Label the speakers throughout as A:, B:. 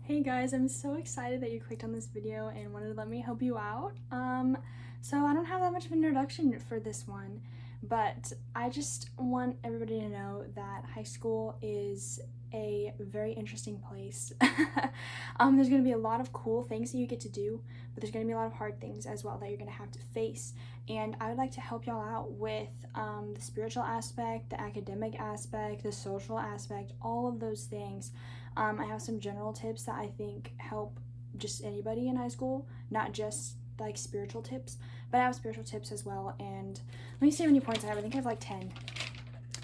A: Hey guys, I'm so excited that you clicked on this video and wanted to let me help you out. So I don't have that much of an introduction for this one, but I just want everybody to know that high school is a very interesting place. There's going to be a lot of cool things that you get to do, but there's going to be a lot of hard things as well that you're going to have to face. And I would like to help y'all out with the spiritual aspect, the academic aspect, the social aspect, all of those things. I have some general tips that I think help just anybody in high school, not just like spiritual tips, but I have spiritual tips as well. And let me see how many points I have. I think I have like 10.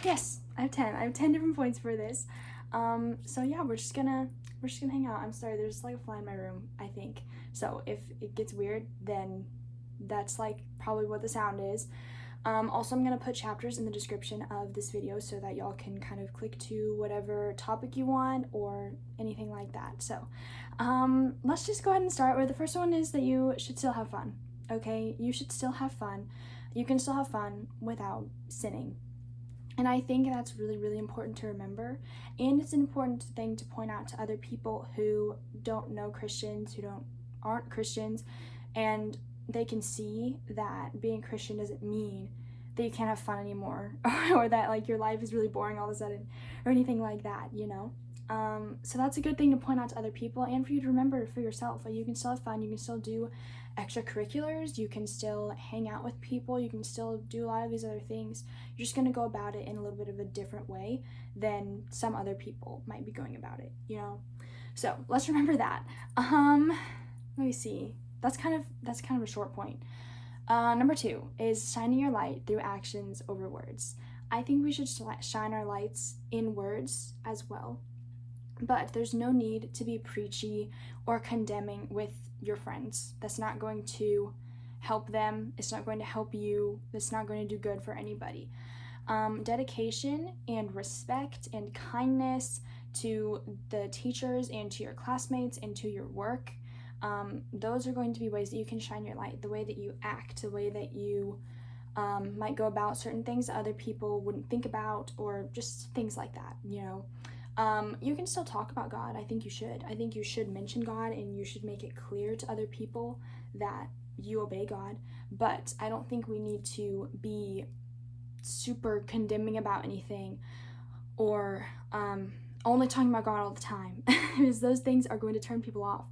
A: Yes, I have 10. I have 10 different points for this. So yeah, we're just gonna hang out. I'm sorry, there's like a fly in my room, I think. So if it gets weird, then that's like probably what the sound is. Also, I'm going to put chapters in the description of this video so that y'all can kind of click to whatever topic you want or anything like that. So let's just go ahead and start with the first one is that you should still have fun. Okay, you should still have fun. You can still have fun without sinning. And I think that's really, really important to remember. And it's an important thing to point out to other people who don't know Christians, who aren't Christians, and they can see that being Christian doesn't mean that you can't have fun anymore or that like your life is really boring all of a sudden or anything like that, you know? So that's a good thing to point out to other people and for you to remember for yourself. Like, you can still have fun, you can still do extracurriculars, you can still hang out with people, you can still do a lot of these other things. You're just going to go about it in a little bit of a different way than some other people might be going about it, you know? So let's remember that. Let me see. That's kind of a short point. Number 2 is shining your light through actions over words. I think we should shine our lights in words as well, but there's no need to be preachy or condemning with your friends. That's not going to help them. It's not going to help you. It's not going to do good for anybody. Dedication and respect and kindness to the teachers and to your classmates and to your work. Those are going to be ways that you can shine your light. The way that you act, the way that you might go about certain things that other people wouldn't think about, or just things like that, you know. You can still talk about God. I think you should. I think you should mention God and you should make it clear to other people that you obey God. But I don't think we need to be super condemning about anything or only talking about God all the time because those things are going to turn people off.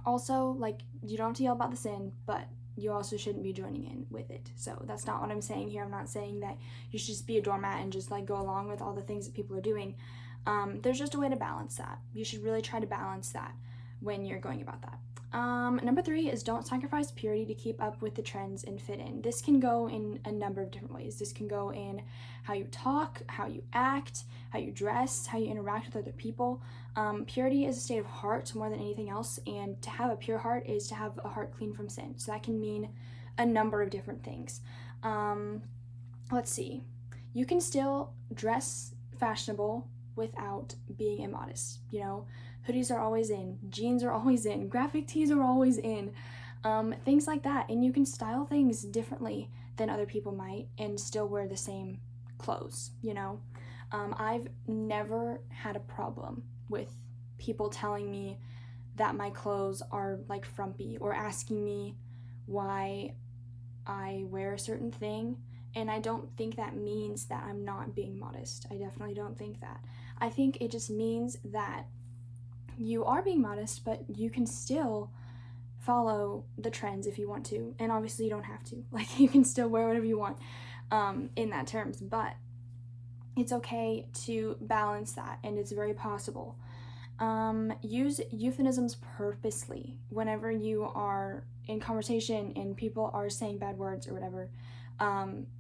A: Also, like, you don't have to yell about the sin, but you also shouldn't be joining in with it. So that's not what I'm saying here. I'm not saying that you should just be a doormat and just like go along with all the things that people are doing. There's just a way to balance that. You should really try to balance that when you're going about that. Number 3 is don't sacrifice purity to keep up with the trends and fit in. This can go in a number of different ways. This can go in how you talk, how you act, how you dress, how you interact with other people. Purity is a state of heart more than anything else, and to have a pure heart is to have a heart clean from sin. So that can mean a number of different things. Let's see. You can still dress fashionable without being immodest, you know? Hoodies are always in, jeans are always in, graphic tees are always in, things like that. And you can style things differently than other people might and still wear the same clothes, you know? I've never had a problem with people telling me that my clothes are like frumpy or asking me why I wear a certain thing. And I don't think that means that I'm not being modest. I definitely don't think that. I think it just means that you are being modest, but you can still follow the trends if you want to. And obviously you don't have to. Like, you can still wear whatever you want in that terms. But it's okay to balance that, and it's very possible. Use euphemisms purposely whenever you are in conversation and people are saying bad words or whatever.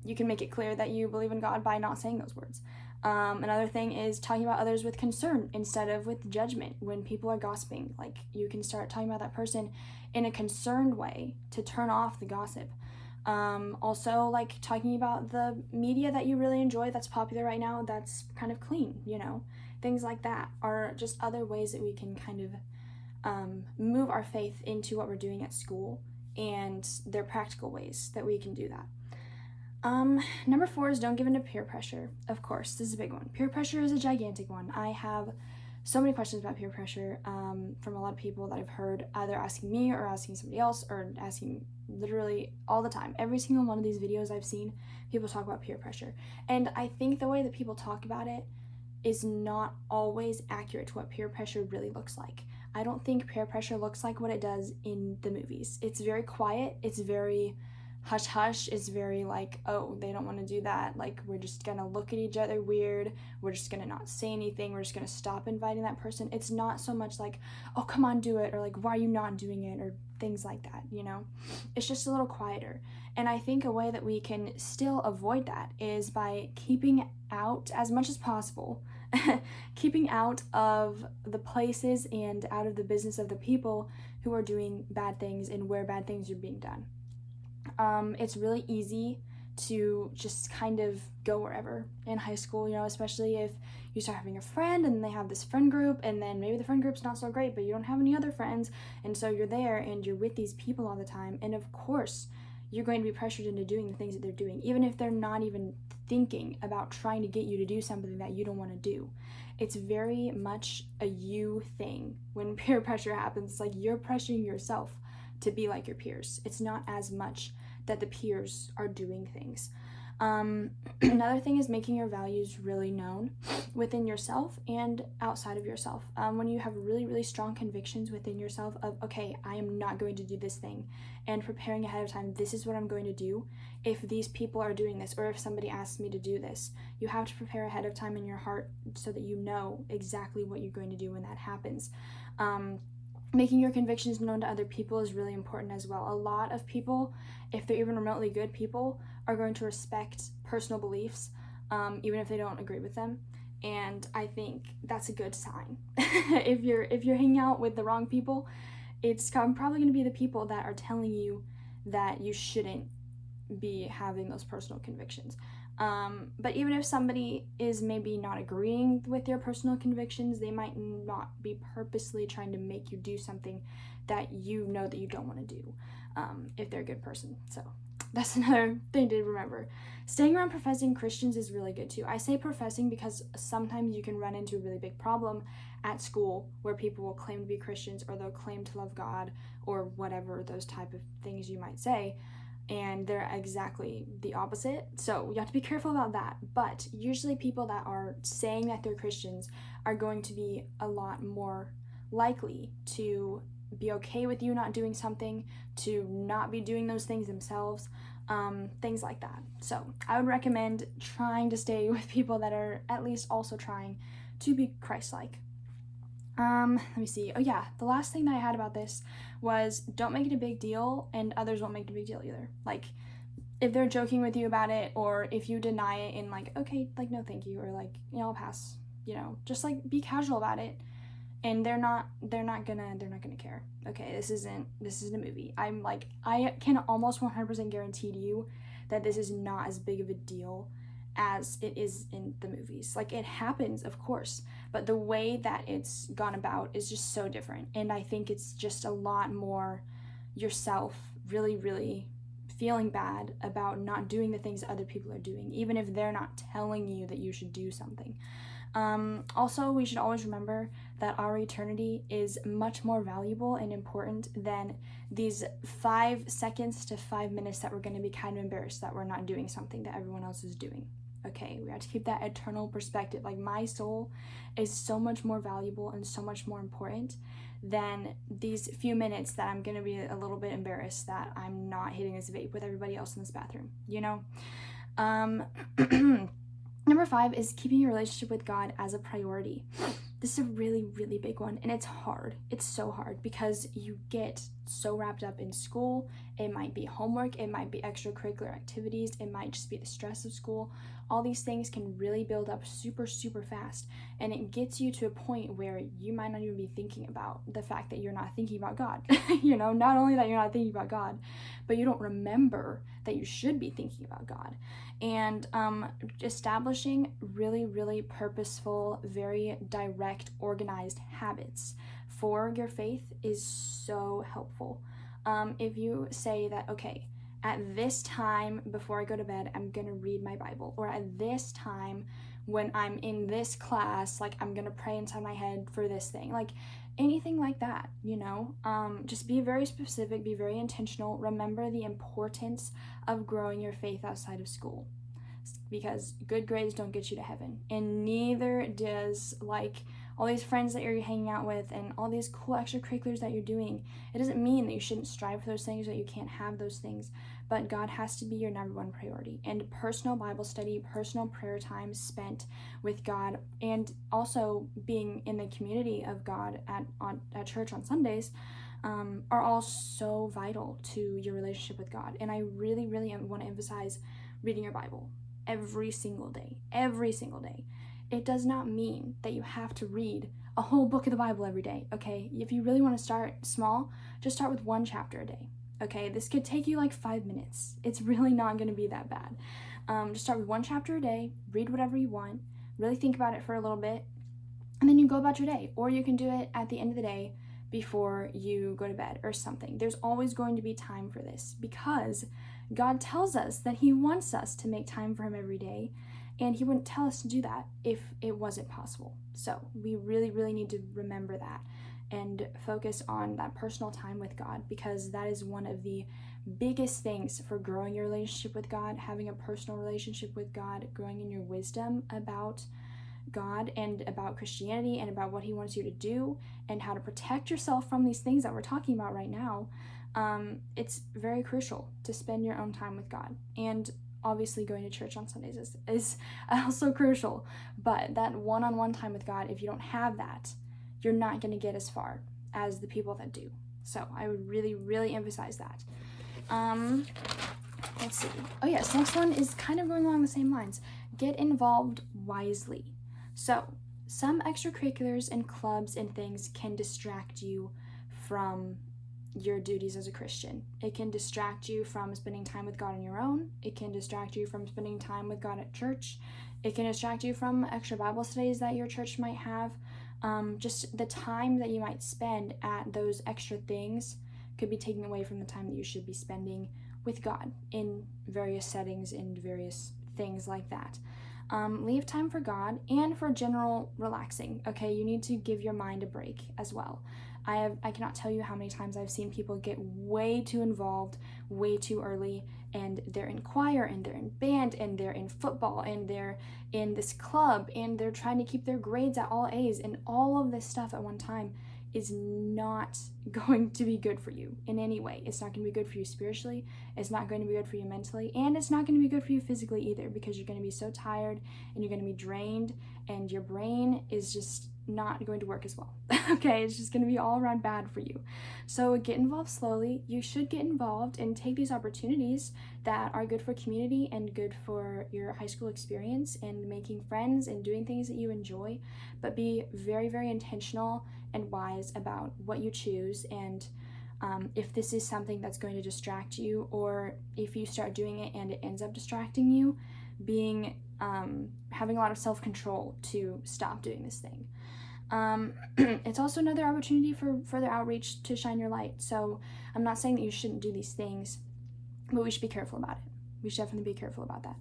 A: You can make it clear that you believe in God by not saying those words. Another thing is talking about others with concern instead of with judgment. When people are gossiping, like, you can start talking about that person in a concerned way to turn off the gossip. Also, like, talking about the media that you really enjoy that's popular right now that's kind of clean, you know? Things like that are just other ways that we can kind of move our faith into what we're doing at school, and they're practical ways that we can do that. Number 4 is don't give in to peer pressure. Of course, this is a big one. Peer pressure is a gigantic one. I have so many questions about peer pressure from a lot of people that I've heard either asking me or asking somebody else or asking literally all the time. Every single one of these videos I've seen, people talk about peer pressure. And I think the way that people talk about it is not always accurate to what peer pressure really looks like. I don't think peer pressure looks like what it does in the movies. It's very quiet, it's very hush hush, it's very like, oh, they don't want to do that, like we're just gonna look at each other weird, we're just gonna not say anything, we're just gonna stop inviting that person. It's not so much like, oh, come on, do it, or like, why are you not doing it, or things like that, you know? It's just a little quieter. And I think a way that we can still avoid that is by keeping out as much as possible, keeping out of the places and out of the business of the people who are doing bad things and where bad things are being done. It's really easy to just kind of go wherever in high school, you know, especially if you start having a friend and they have this friend group, and then maybe the friend group's not so great, but you don't have any other friends, and so you're there and you're with these people all the time, and of course you're going to be pressured into doing the things that they're doing, even if they're not even thinking about trying to get you to do something that you don't want to do. It's very much a you thing when peer pressure happens. It's like you're pressuring yourself to be like your peers. It's not as much that the peers are doing things. Another thing is making your values really known within yourself and outside of yourself. When you have really, really strong convictions within yourself of, okay, I am not going to do this thing, and preparing ahead of time, this is what I'm going to do if these people are doing this, or if somebody asks me to do this. You have to prepare ahead of time in your heart so that you know exactly what you're going to do when that happens. Making your convictions known to other people is really important as well. A lot of people, if they're even remotely good people, are going to respect personal beliefs, even if they don't agree with them. And I think that's a good sign. If you're hanging out with the wrong people, it's probably going to be the people that are telling you that you shouldn't be having those personal convictions. But even if somebody is maybe not agreeing with your personal convictions, they might not be purposely trying to make you do something that you know that you don't want to do, if they're a good person. So that's another thing to remember. Staying around professing Christians is really good too. I say professing because sometimes you can run into a really big problem at school where people will claim to be Christians, or they'll claim to love God, or whatever those type of things you might say, and they're exactly the opposite. So you have to be careful about that. But usually people that are saying that they're Christians are going to be a lot more likely to be okay with you not doing something, to not be doing those things themselves, things like that. So I would recommend trying to stay with people that are at least also trying to be Christ-like. Let me see. Oh yeah, the last thing that I had about this was don't make it a big deal, and others won't make it a big deal either. Like, if they're joking with you about it, or if you deny it in like, okay, like, no thank you, or like, you know, I'll pass, you know, just like be casual about it, and they're not gonna care. Okay, this isn't a movie. I can almost 100% guarantee to you that this is not as big of a deal as it is in the movies. Like, it happens, of course, but the way that it's gone about is just so different. And I think it's just a lot more yourself really, really feeling bad about not doing the things that other people are doing, even if they're not telling you that you should do something. Also, we should always remember that our eternity is much more valuable and important than these 5 seconds to 5 minutes that we're going to be kind of embarrassed that we're not doing something that everyone else is doing. Okay, we have to keep that eternal perspective. Like, my soul is so much more valuable and so much more important than these few minutes that I'm going to be a little bit embarrassed that I'm not hitting this vape with everybody else in this bathroom, you know? Number 5 is keeping your relationship with God as a priority. This is a really, really big one, and it's hard. It's so hard because you get so wrapped up in school. It might be homework, it might be extracurricular activities, it might just be the stress of school. All these things can really build up super, super fast, and it gets you to a point where you might not even be thinking about the fact that you're not thinking about God. You know, not only that you're not thinking about God, but you don't remember that you should be thinking about God. And establishing really, really purposeful, very direct, organized habits for your faith is so helpful. If you say that, okay, at this time before I go to bed, I'm going to read my Bible, or at this time when I'm in this class, like I'm gonna pray inside my head for this thing, like anything like that, just be very specific, be very intentional. Remember the importance of growing your faith outside of school, because good grades don't get you to heaven, and neither does like all these friends that you're hanging out with and all these cool extracurriculars that you're doing. It doesn't mean that you shouldn't strive for those things, that you can't have those things, but God has to be your number one priority. And personal Bible study, personal prayer time spent with God, and also being in the community of God at church on Sundays, are all so vital to your relationship with God. And I really, really want to emphasize reading your Bible every single day. It does not mean that you have to read a whole book of the Bible every day, okay? If you really want to start small, just start with 1 chapter a day, okay? This could take you like 5 minutes. It's really not going to be that bad. Just start with 1 chapter a day, read whatever you want, really think about it for a little bit, and then you go about your day. Or you can do it at the end of the day before you go to bed or something. There's always going to be time for this, because God tells us that He wants us to make time for Him every day, and He wouldn't tell us to do that if it wasn't possible. So we really, really need to remember that and focus on that personal time with God, because that is one of the biggest things for growing your relationship with God, having a personal relationship with God, growing in your wisdom about God and about Christianity and about what He wants you to do and how to protect yourself from these things that we're talking about right now. It's very crucial to spend your own time with God. And obviously going to church on Sundays is also crucial, but that one-on-one time with God, if you don't have that, you're not going to get as far as the people that do. So I would really, really emphasize that. Let's see. Oh yes, next one is kind of going along the same lines. Get involved wisely. So some extracurriculars and clubs and things can distract you from your duties as a Christian. It can distract you from spending time with God on your own. It can distract you from spending time with God at church. It can distract you from extra Bible studies that your church might have. Just the time that you might spend at those extra things could be taken away from the time that you should be spending with God in various settings and various things like that. Leave time for God and for general relaxing. Okay, you need to give your mind a break as well. I cannot tell you how many times I've seen people get way too involved way too early, and they're in choir and they're in band and they're in football and they're in this club and they're trying to keep their grades at all A's, and all of this stuff at one time is not going to be good for you in any way. It's not going to be good for you spiritually, it's not going to be good for you mentally, and it's not going to be good for you physically either, because you're going to be so tired and you're going to be drained and your brain is just not going to work as well. Okay, it's just going to be all around bad for you. So get involved slowly. You should get involved and take these opportunities that are good for community and good for your high school experience and making friends and doing things that you enjoy, but be very, very intentional and wise about what you choose, and if this is something that's going to distract you, or if you start doing it and it ends up distracting you, having a lot of self-control to stop doing this thing. It's also another opportunity for further outreach to shine your light. So I'm not saying that you shouldn't do these things, but we should be careful about it. We should definitely be careful about that.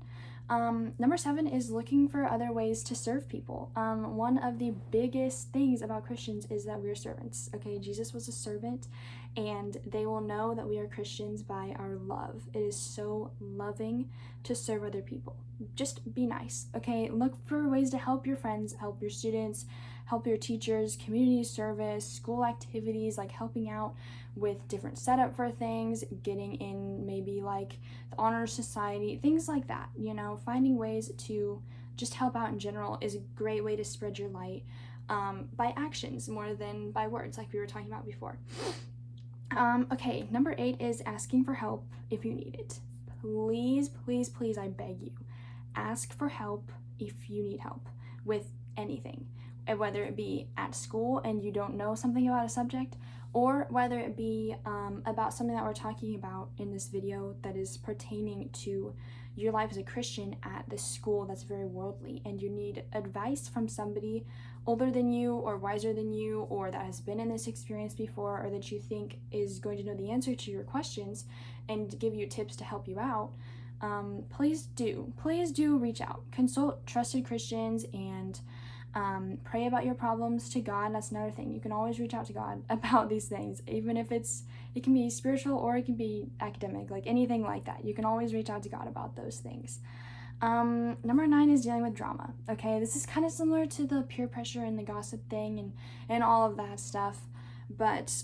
A: Number 7 is looking for other ways to serve people. One of the biggest things about Christians is that we're servants. Okay, Jesus was a servant, and they will know that we are Christians by our love. It is so loving to serve other people. Just be nice, okay? Look for ways to help your friends, help your students, help your teachers, community service, school activities, like helping out with different setup for things, getting in maybe like the honor society, things like that, finding ways to just help out in general is a great way to spread your light, by actions more than by words, like we were talking about before. Okay, number 8 is asking for help if you need it. Please, please, please, I beg you, ask for help if you need help with anything, whether it be at school and you don't know something about a subject, or whether it be about something that we're talking about in this video that is pertaining to your life as a Christian at this school that's very worldly, and you need advice from somebody older than you or wiser than you, or that has been in this experience before, or that you think is going to know the answer to your questions and give you tips to help you out. please do reach out. Consult trusted Christians and pray about your problems to God. That's another thing. You can always reach out to God about these things, even if it can be spiritual or it can be academic, like anything like that. You can always reach out to God about those things. Number 9 is dealing with drama. Okay, this is kind of similar to the peer pressure and the gossip thing and all of that stuff, but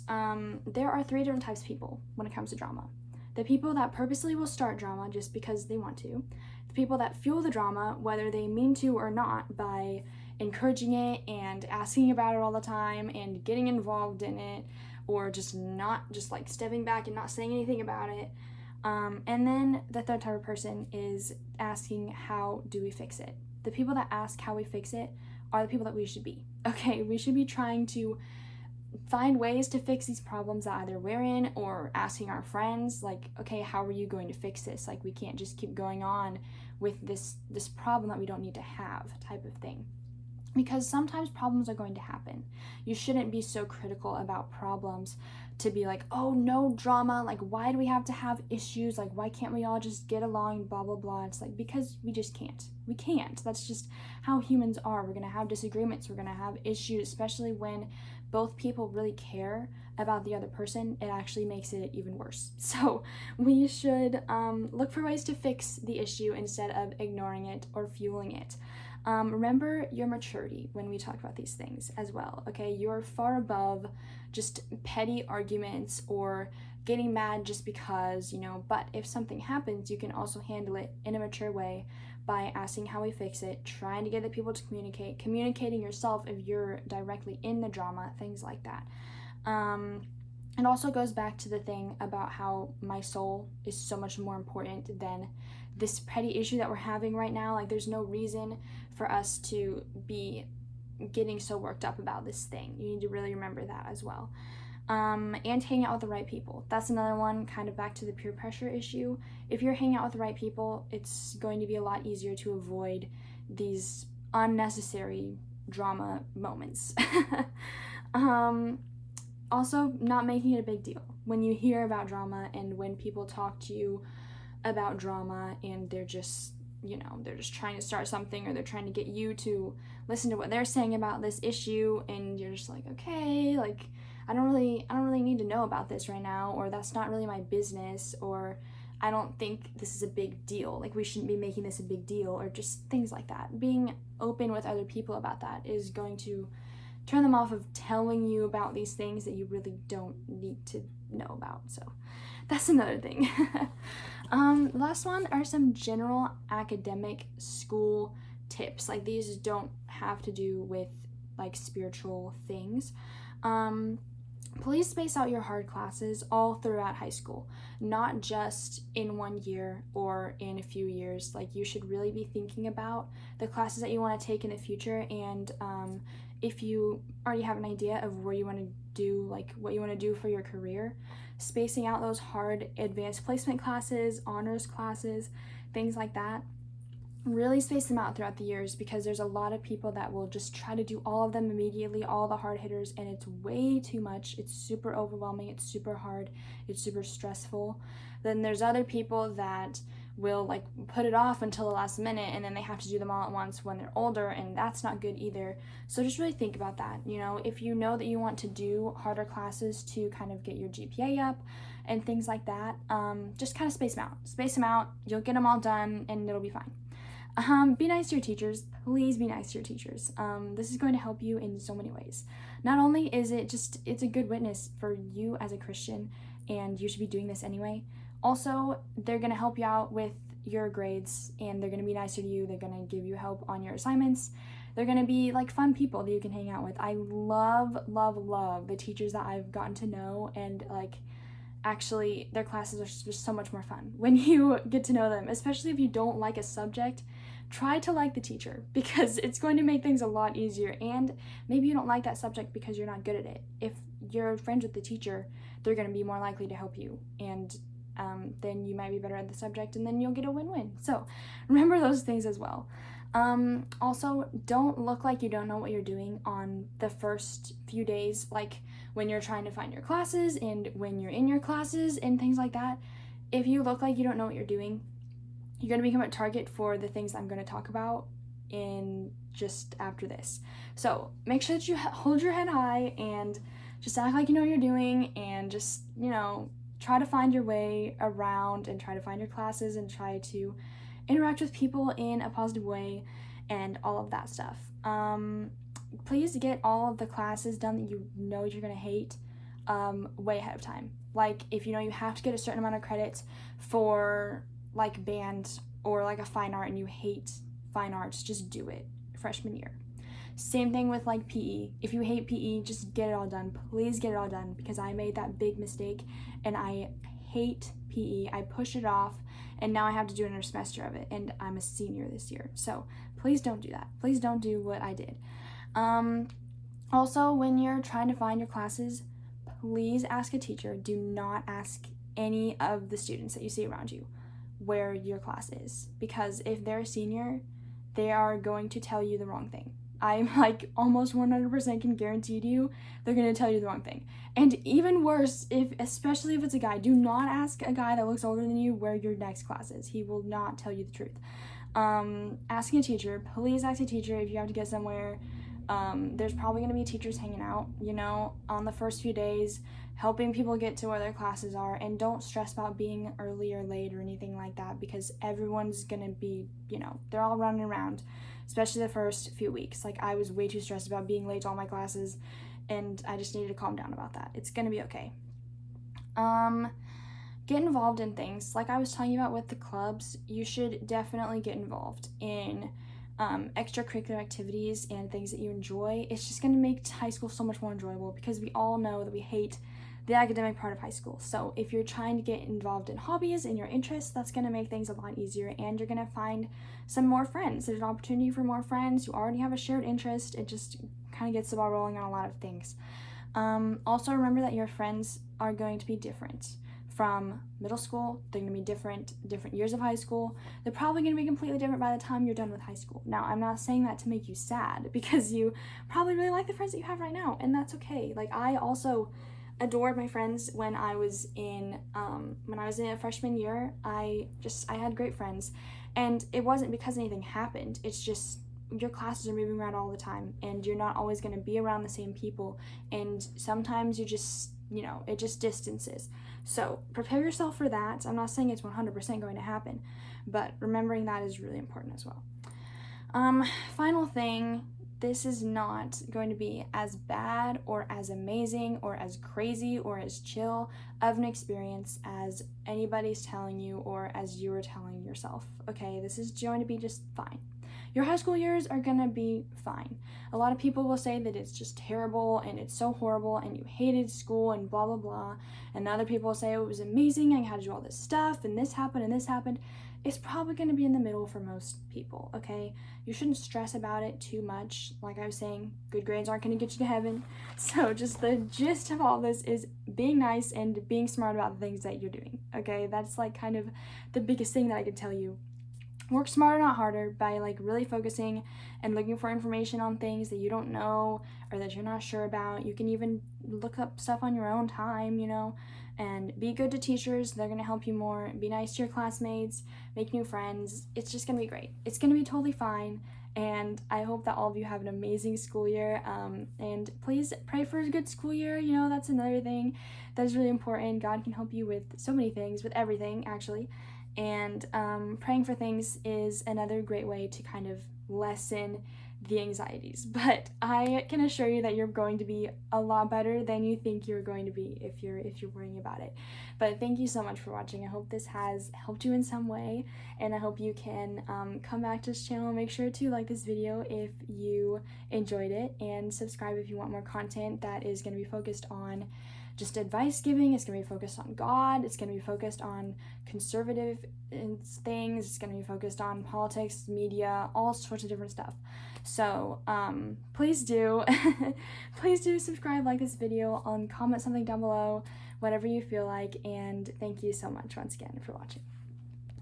A: there are 3 different types of people when it comes to drama. The people that purposely will start drama just because they want to. The people that fuel the drama, whether they mean to or not, by encouraging it and asking about it all the time and getting involved in it, or just like stepping back and not saying anything about it. And then the 3rd type of person is asking, how do we fix it? The people that ask how we fix it are the people that we should be. Okay, we should be trying to find ways to fix these problems that either we're in, or asking our friends, like, okay, how are you going to fix this? Like, we can't just keep going on with this problem that we don't need to have, type of thing. Because sometimes problems are going to happen. You shouldn't be so critical about problems to be like, oh, no drama, like, why do we have to have issues? Like, why can't we all just get along, blah, blah, blah. It's like, because we just can't. We can't. That's just how humans are. We're going to have disagreements. We're going to have issues, especially when both people really care about the other person. It actually makes it even worse. So we should look for ways to fix the issue instead of ignoring it or fueling it. Remember your maturity when we talk about these things as well, okay? You're far above just petty arguments or getting mad just because, but if something happens, you can also handle it in a mature way by asking how we fix it, trying to get the people to communicate, communicating yourself if you're directly in the drama, things like that. It also goes back to the thing about how my soul is so much more important than this petty issue that we're having right now. Like, there's no reason for us to be getting so worked up about this thing. You need to really remember that as well. And hang out with the right people. That's another one, kind of back to the peer pressure issue. If you're hanging out with the right people, it's going to be a lot easier to avoid these unnecessary drama moments. Also, not making it a big deal. When you hear about drama and when people talk to you about drama and they're just trying to start something, or they're trying to get you to listen to what they're saying about this issue, and you're just like, okay, like, I don't really need to know about this right now, or that's not really my business, or I don't think this is a big deal. Like, we shouldn't be making this a big deal, or just things like that. Being open with other people about that is going to turn them off of telling you about these things that you really don't need to know about. So that's another thing. Last one are some general academic school tips. Like, these don't have to do with like spiritual things. Please space out your hard classes all throughout high school, not just in one year or in a few years. Like, you should really be thinking about the classes that you want to take in the future, and if you already have an idea of where you want to do, like what you want to do for your career, spacing out those hard advanced placement classes, honors classes, things like that. Really space them out throughout the years, because there's a lot of people that will just try to do all of them immediately, all the hard hitters, and it's way too much. It's super overwhelming, it's super hard, it's super stressful. Then there's other people that will like put it off until the last minute, and then they have to do them all at once when they're older, and that's not good either. So just really think about that. If you know that you want to do harder classes to kind of get your GPA up and things like that, just kind of space them out. You'll get them all done and it'll be fine. Be nice to your teachers. Please be nice to your teachers. This is going to help you in so many ways. Not only is it's a good witness for you as a Christian, and you should be doing this anyway. Also, they're going to help you out with your grades, and they're going to be nicer to you. They're going to give you help on your assignments. They're going to be like fun people that you can hang out with. I love the teachers that I've gotten to know, and like, actually, their classes are just so much more fun when you get to know them. Especially if you don't like a subject, try to like the teacher, because it's going to make things a lot easier. And maybe you don't like that subject because you're not good at it. If you're friends with the teacher, they're going to be more likely to help you, and then you might be better at the subject, and then you'll get a win-win. So remember those things as well. Also, don't look like you don't know what you're doing on the first few days, like when you're trying to find your classes and when you're in your classes and things like that. If you look like you don't know what you're doing, you're going to become a target for the things I'm going to talk about in just after this. So make sure that you hold your head high and just act like you know what you're doing, and just, you know, try to find your way around and try to find your classes and try to interact with people in a positive way and all of that stuff. Please get all of the classes done that you know you're going to hate way ahead of time. Like, if you know you have to get a certain amount of credits for like band or like a fine art and you hate fine arts, just do it freshman year. Same thing with like PE. If you hate PE, just get it all done. Please get it all done, because I made that big mistake and I hate PE. I pushed it off and now I have to do another semester of it, and I'm a senior this year. So please don't do that. Please don't do what I did. Also, when you're trying to find your classes, please ask a teacher. Do not ask any of the students that you see around you where your class is, because if they're a senior, they are going to tell you the wrong thing. I'm like almost 100% can guarantee to you they're going to tell you the wrong thing. And even worse, especially if it's a guy, do not ask a guy that looks older than you where your next class is. He will not tell you the truth. Asking a teacher, please ask a teacher if you have to get somewhere. There's probably going to be teachers hanging out, you know, on the first few days, helping people get to where their classes are. And don't stress about being early or late or anything like that, because everyone's going to be, you know, they're all running around, especially the first few weeks. Like, I was way too stressed about being late to all my classes, and I just needed to calm down about that. It's going to be okay. Get involved in things. Like I was telling you about with the clubs, you should definitely get involved in extracurricular activities and things that you enjoy. It's just going to make high school so much more enjoyable, because we all know that we hate the academic part of high school. So if you're trying to get involved in hobbies and your interests, that's going to make things a lot easier, and you're going to find some more friends. There's an opportunity for more friends. You already have a shared interest. It just kind of gets the ball rolling on a lot of things. Also remember that your friends are going to be different. From middle school, they're going to be different years of high school. They're probably going to be completely different by the time you're done with high school. Now, I'm not saying that to make you sad, because you probably really like the friends that you have right now, and that's okay. Like, I also adored my friends when I was in a freshman year. I had great friends, and it wasn't because anything happened. It's just your classes are moving around all the time, and you're not always going to be around the same people, and sometimes you just, you know, it just distances. So prepare yourself for that. I'm not saying it's 100% going to happen, but remembering that is really important as well. Final thing, this is not going to be as bad or as amazing or as crazy or as chill of an experience as anybody's telling you or as you were telling yourself, okay? This is going to be just fine. Your high school years are gonna be fine. A lot of people will say that it's just terrible and it's so horrible and you hated school and blah, blah, blah. And other people will say, oh, it was amazing, I had to do all this stuff and this happened and this happened. It's probably gonna be in the middle for most people, okay? You shouldn't stress about it too much. Like I was saying, good grades aren't gonna get you to heaven. So just the gist of all this is being nice and being smart about the things that you're doing, okay? That's like kind of the biggest thing that I could tell you. Work smarter, not harder, by like really focusing and looking for information on things that you don't know or that you're not sure about. You can even look up stuff on your own time, you know, and be good to teachers. They're going to help you more. Be nice to your classmates, make new friends. It's just going to be great. It's going to be totally fine. And I hope that all of you have an amazing school year. And please pray for a good school year. You know, that's another thing that's really important. God can help you with so many things, with everything, actually. And praying for things is another great way to kind of lessen the anxieties. But I can assure you that you're going to be a lot better than you think you're going to be if you're worrying about it. But thank you so much for watching. I hope this has helped you in some way, and I hope you can come back to this channel. Make sure to like this video if you enjoyed it, and subscribe if you want more content that is going to be focused on just advice giving. It's going to be focused on God. It's going to be focused on conservative things. It's going to be focused on politics, media, all sorts of different stuff. So please do subscribe, like this video, comment something down below, whatever you feel like, and thank you so much once again for watching.